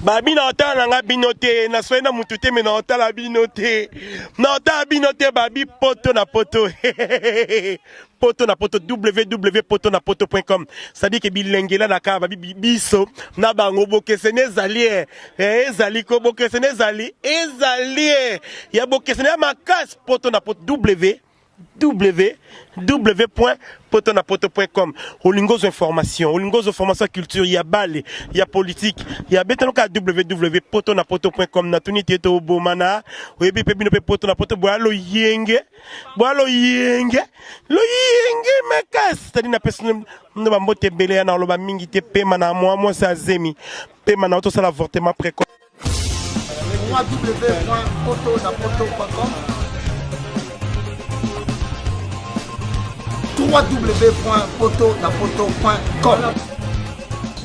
Babi na otala nga binote na soena mutute me na otala binote. Na otala binote babi poto na poto. Poto na poto www.potonapoto.com. C'est-à-dire que bilengela na ka babi biso na bango bokesene zali ezali ko bokesene zali ezali ya bokesene makas poto na poto www.potonapoto.com. Olingos information, olingos information culture, il y a balle, il y a politique, il y a betanoka www.potonapoto.com. Na tuni teto obomana, oyebi pe bino pe potonapoto boalo yenge mekas. Tadi na personne no ba mbote bele na loba mingi te pema na moi sa zemi. Pema na auto sala avortement précoce. www.potonapoto.com www.potonapoto.com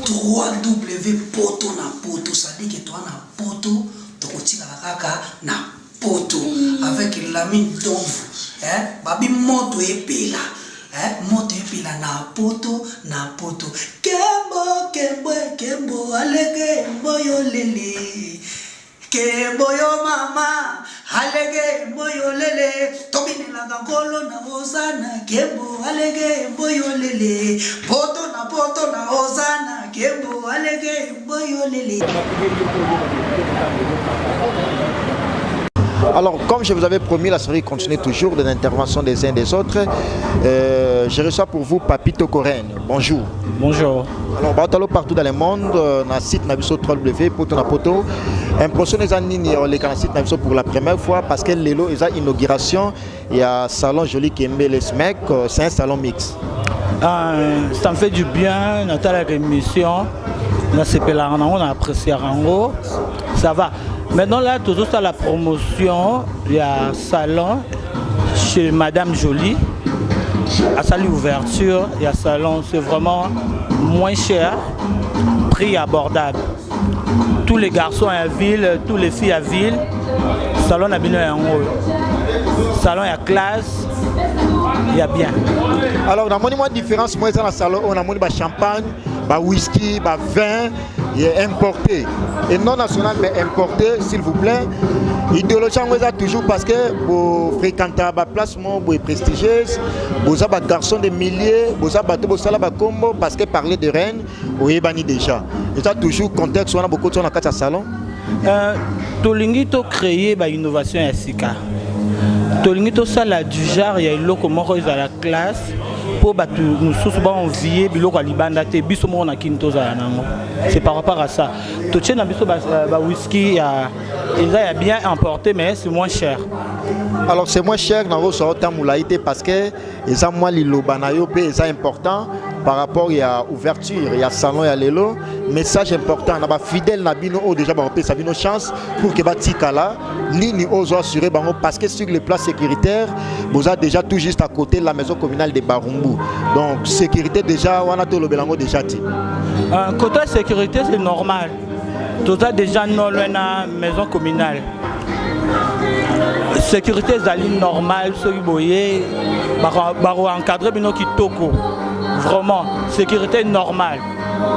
www.potonapoto, ça dit que toi na poto, tokotika kaka na poto avec la mine d'ombre, babi moto epela, moto epela na poto kembo alege mboyo lele. Kembo yo mama, alege mboyo lele, tobine la gangolo na ozana, kembo alege mboyo lele, poto na ozana, kembo alege mboyo lele. Alors, comme je vous avais promis, la série continue toujours de l'intervention des uns et des autres. Je reçois pour vous Papito Coren. Bonjour. Bonjour. Alors, batalo partout dans le monde, dans le site Nabiso 3W, Potonapoto. Impression des années, on est site Nabiso pour la première fois parce que l'élo est à inauguration. Il y a un salon joli qui aime les mecs, c'est un salon mix. Ça me fait du bien, on a la rémission, on a apprécié Rango, ça va. Maintenant là, toujours à la promotion, il y a un salon chez Madame Jolie, à sa ouverture, il y a un salon, c'est vraiment moins cher, prix abordable. Tous les garçons à ville, tous les filles à ville, salon a bien en haut. Salon à classe, il y a bien. Alors, on a une différence, moi, dans le salon, on a du champagne, du whisky, du vin, importé. Et non national, mais importé, s'il vous plaît. Idéologie, on a toujours parce que vous fréquentez la place, vous êtes prestigieuse, vous avez des garçons de milliers, vous avez des combo parce que parler de Rennes, vous avez déjà. Et ça, toujours contexte, on a beaucoup de choses dans le salon. Tolingito créé une innovation à Sika. Tolingito ça la du genre il y a une loco moko à la classe pour nous souvent envier biloko libanda te biso mo na kinto za nango. C'est par rapport à ça. Toche na biso whisky il y a bien importé mais c'est moins cher. Alors c'est moins cher dans vos sortes moulaïté parce que les amois lilobanayo c'est important par rapport il y a ouverture il y a salon il y a l'élo message important on a fidèle nabino au déjà ba ça une chance pour que batika là ligne aux assurés parce que sur les places sécuritaires vous avez déjà tout juste à côté de la maison communale de Barumbu donc sécurité déjà on a tout le belango déjà dit côté sécurité c'est normal tout ça déjà non la maison communale. Sécurité zali normale, ceux qui boyent, encadré bino qui toko. Vraiment, sécurité normale.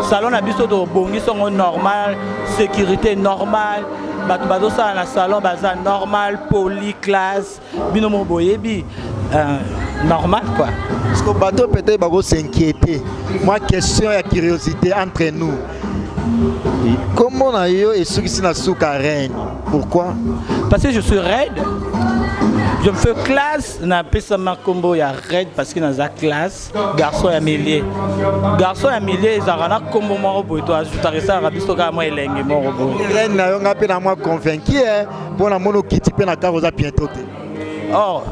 Salon a biso de bongi sont normal, sécurité normale. Bato ça na salon baza normal, poli classe, bino mo boye bi normal quoi. Parce que bateau peut-être bago s'inquiéter. Moi question et curiosité entre nous. Comment on a eu et ceux qui sont sous Rennes? Pourquoi? Parce que je suis raide. Je me fais classe, na pesa makombo ya raide parce que dans la classe garçon et millier. Garçon et millier ils arana kombo mo boy to ajouter ça rabisto ka mo elenge mo robo. Rennes na yo ngape na moi convaincu pour la mono kiti pe na karoza bientôt. Oh.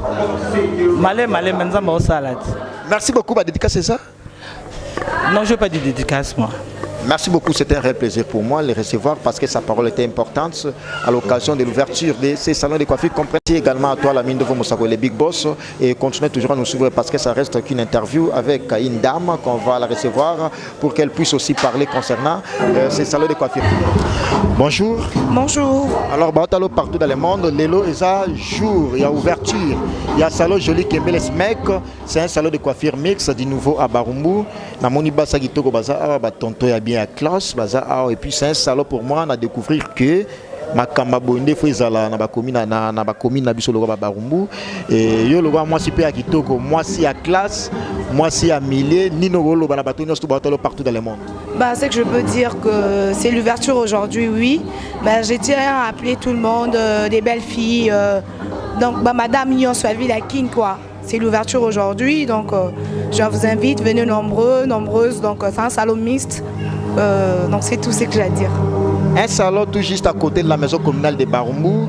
Malé menza mo salade. Merci beaucoup ba dédicace c'est ça? Non, je veux pas de dédicace moi. Merci beaucoup, c'était un réel plaisir pour moi de les recevoir parce que sa parole était importante à l'occasion de l'ouverture de ces salons de coiffure. Comprenez également à toi la mine de vos Moussako, les Big Boss, et continuez toujours à nous suivre parce que ça reste qu'une interview avec une dame qu'on va la recevoir pour qu'elle puisse aussi parler concernant ces salons de coiffure. Bonjour. Bonjour. Alors, Baotalo partout dans le monde, l'élo est à jour, il y a ouverture, il y a un salon joli qui est les mecs, c'est un salon de coiffure mix du nouveau à Barumbu. Na moni basa kitoko baza aba tonto ya bien bien à classe, et puis c'est un salon pour moi, on a découvert que ma kamba bonde faut ezala na ba commune na biso loba barumbu et yo loba moi si pe akitoko moi si à classe moi si à millier ni no loba na bato nyonso bato partout dans le monde. Bah c'est que je peux dire que c'est l'ouverture aujourd'hui, oui. Bah je tiens à appeler tout le monde, des belles filles, donc bah madame nyonso a vu la king quoi. C'est l'ouverture aujourd'hui, donc je vous invite, venez nombreuses, donc c'est un salon mixte, donc c'est tout ce que j'ai à dire. Un salon tout juste à côté de la maison communale de Barumbu.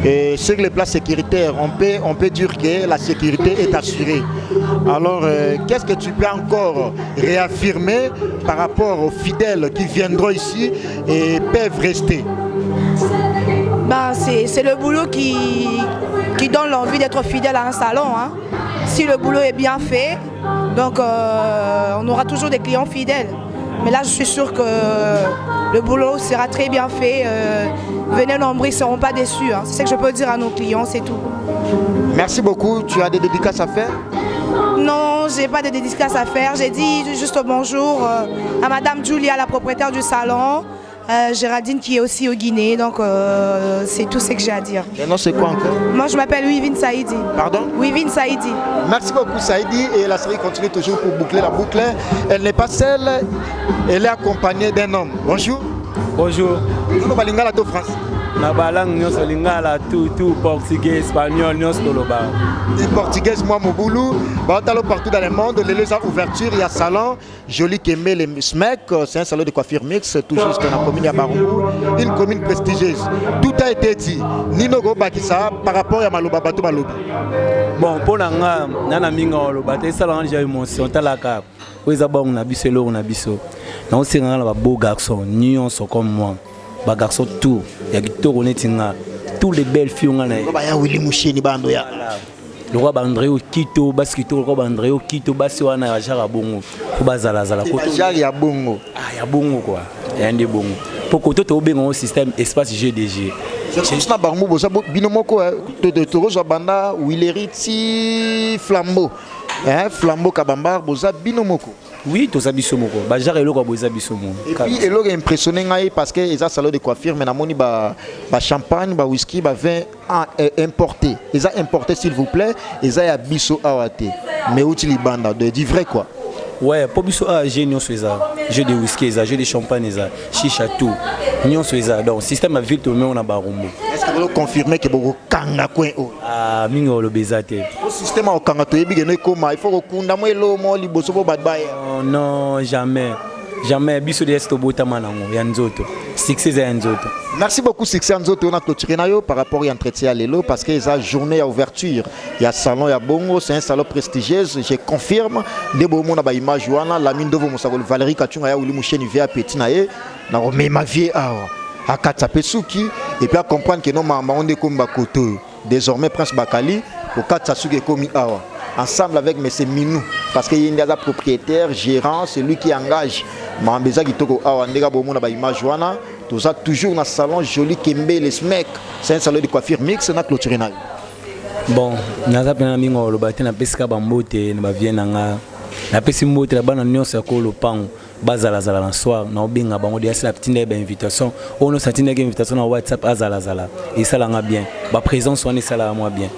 Et sur les plans sécuritaires, on peut dire que la sécurité est assurée. Alors, qu'est-ce que tu peux encore réaffirmer par rapport aux fidèles qui viendront ici et peuvent rester? Bah, c'est le boulot qui donne l'envie d'être fidèle à un salon. Hein. Si le boulot est bien fait, donc on aura toujours des clients fidèles. Mais là, je suis sûre que le boulot sera très bien fait. Venez nombreux, ils ne seront pas déçus. Hein. C'est ce que je peux dire à nos clients, c'est tout. Merci beaucoup. Tu as des dédicaces à faire? Non, je n'ai pas de dédicaces à faire. J'ai dit juste bonjour à Madame Julia, la propriétaire du salon. Géraldine qui est aussi au Guinée, donc c'est tout ce que j'ai à dire. Et non, c'est quoi encore? Moi je m'appelle Wivine Saïdi. Pardon? Wivine Saïdi. Merci beaucoup Saïdi et la série continue toujours pour boucler la boucle. Elle n'est pas seule, elle est accompagnée d'un homme. Bonjour. Bonjour. Comment va l'ingala de France? Na balang nyonso lingala tout portugais, espagnol nyonso toloba. Les portugais moi moboulou, batalo partout dans le monde, les ouvertures, il y a salon Joli Kembe les SMEC, c'est un salon de coiffure mix tout juste dans la commune à Barumbu, une commune prestigieuse. Tout a été dit. Nino go bakisa par rapport à Maloba Bato Malobi. Bon, pour nanga nana minga loba te salon j'ai émotion talaka. Oza bon na biso lo na biso. Na on sera là beau garçon, nyonso comme moi. Ba garçon tout, ya kitoko netinga. Tous les belles filles on a. Ba ya Willy Moucheni bando ya. Le roi Andréo Kito, Baskito, le roi Andréo Kito, Bassiwana, Yajara Bongo, Kubazala, Yajara Bongo. Ah, ya Bongo quoi. Il y a un des Bongo. Pour que tout ait un système espace GDG. C'est un barmou, binomoko, de Toro Banda, Willeriti, Flambeau. Flambeau Kabambar, Boza, binomoko. Oui, tout ça bisomoko. Bajar et l'eau boza bisomo. Et puis il est impressionné parce que ils ont salon de coiffure mais namoni ba champagne, ba whisky, ba vin importé. Ils ont importé s'il vous plaît, ils ont biso awate. Mais où tu les bandes de vrai quoi. Ouais, pour biso a j'ai nion soisa. J'ai des whisky, j'ai des champagne, chicha tout. Nion soisa. Donc système à ville tout mais on a barumbo. Est-ce que vous confirmez que vous kanga coin o? Ah, mingo le bezate. Le système au kanga to yebi geno koma, il faut kunda mo elo mo liboso bo badbaya. Non, jamais. Jamais. Biso de esto bota manango yanzoto. Succès yanzoto. Merci beaucoup Succès yanzoto on a clôturé nayo par rapport à l'entretien à l'élo parce que la journée à ouverture, il y a salon, il y a bongo, c'est un salon prestigieux, je confirme. Des beaux monde ba image wana la mine de vos Valérie Kachunga ya Willy Moucheni via petit naé na mais ma vie à Katsapesuki et puis à comprendre que non maman on est comme Bakoto. Désormais Prince Bakali au Katsasuki komi awa. Ensemble avec M. Minou, parce qu'il y a des propriétaires, gérants, c'est lui qui engage. Mambeza Kitoko Awandega Bomona Baimage Wana, tout ça toujours dans le salon Joli Kembe, les SMEC. C'est un salon de coiffure mix, on a clôturé. Bon, naza pena mingo lo bate na pesika bambote na baviena nga. Na pesi mbote la bana nyonso ko lo pango. Bazala zala na soir na obenga bango de la petite invitation. On a senti une invitation na WhatsApp azala zala. Et ça l'a bien. Ba présence on est ça là moi bien.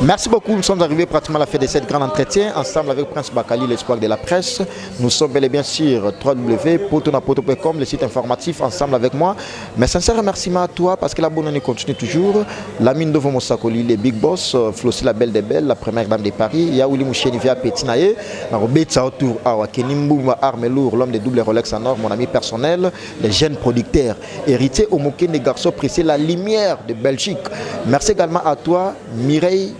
Merci beaucoup, nous sommes arrivés pratiquement à la fin de cette grand entretien ensemble avec Prince Bakali, l'espoir de la presse. Nous sommes bel et bien sur www.potonapoto.com, le site informatif ensemble avec moi. Mais sincère remerciement à toi parce que la bonne année continue toujours. La mine de Vomosakoli, les big boss, Flossi la belle des belles, la première dame de Paris, Yaouli Moucheni via Petinaye, Narobetsa autour à Kenimbouma Armelour, l'homme des doubles Rolex en or, mon ami personnel, les jeunes producteurs, héritiers au moquet des garçons pressés, la lumière de Belgique. Merci également à toi, Mireille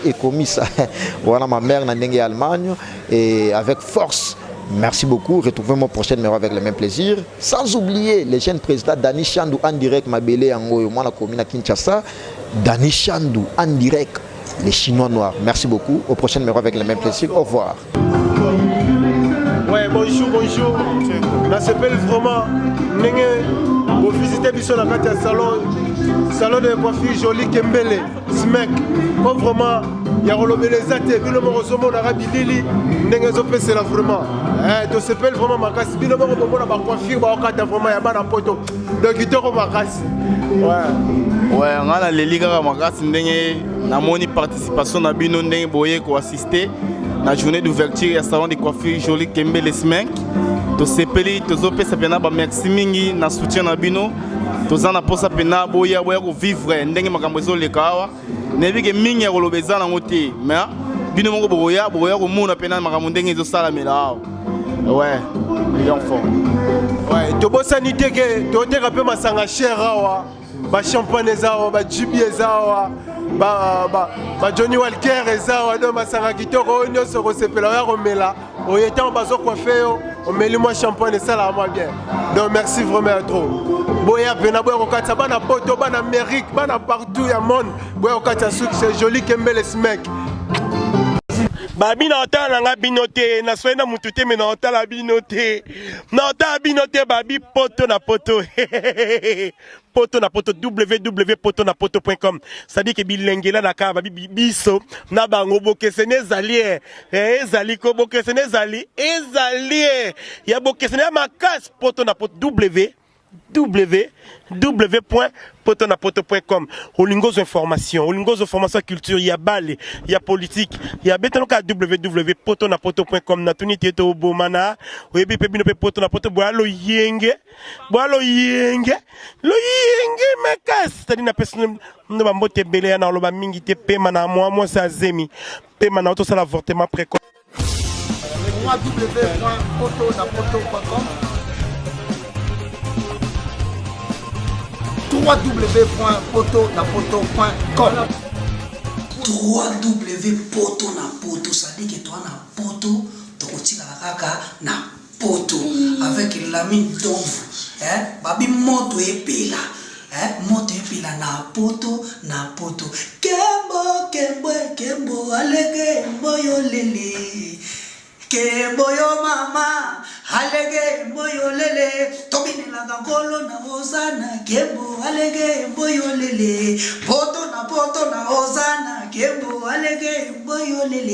et Comissa. Voilà ma mère Nandenge Allemagne et avec force. Merci beaucoup. Retrouvez-moi prochaine numéro avec le même plaisir. Sans oublier les jeunes présidents Dani Chandou en direct, Mabélé Angoyo, moi la commune à Kinshasa. Dani Chandou en direct, les Chinois noirs. Merci beaucoup. Au prochain numéro avec le même plaisir. Au revoir. Ouais, bonjour. On s'appelle vraiment vous visitez Bissot la carte salon de coiffure Joli Kembele, SMEC. Vraiment ya kolobeleza te bino moko ozomona bilili ndenge ezopesela vraiment tosepeli vraiment makasi bino moko bomona bacoiffure baokata vraiment ya bana poto donc kitoko makasi ouais nga naleli kaka makasi ndenge namoni participation na bino ndenge boye koassiste na journée d'ouverture ya salon de coiffure Joli Kembele Smek tosepeli tozopesa pena bamerci mingi na soutien na bino toza na posa pena boya kovivre ndenge makambo ezoleka awa nebike mingi ya koloba eza nango te mais bino moko boya komona pena makambo ndenge ezosalamela awa ouais million fort ouais tobosani te ke toteka mpe masanga cher awa bachampagne eza awa bajibi eza awa Johnny Walker eza awa do masanga kitoko oyo nyonso kosepela oya komela oyo ntango bazokoife yo omeli mwa champagne esalaka mwa bien donc merci vraiment trop boya pena boya kokatisa bana poto bana Amérique bana partout ya monde boya kokatisa suki c'est Joli Kembele Smek babi na otala nanga bino te na soye na mutu te me na otala bino te na otala bino te babi poto na poto poto na poto www.potonapoto.com c'est-à-dire que bilengela na ka babi biso na bango bokesene ezali ezali ko bokesene ezali ya bokesene ya makasi poto na poto www.potonapoto.com Olingos information culture ya bale ya politique ya betanoka www.potonapoto.com na tunité to bomana oyebi pe bino pe potonapoto boalo yenge mekas tadi na personne no bambote bele ya na loba mingi te pema na moi sa zemi pema na auto sala avortement précoce www.potonapoto.com www.potonapoto.com www.potonapoto c'est-à-dire que toi na poto tokotika kaka na poto avec l'ami d'ombre babi moto epela moto epela na poto kembo alege mboyo lele kembo yo mama alege mboyo lele tobinela ngolo na ozana kembo alege mboyo lele poto na ozana kembo alege mboyo lele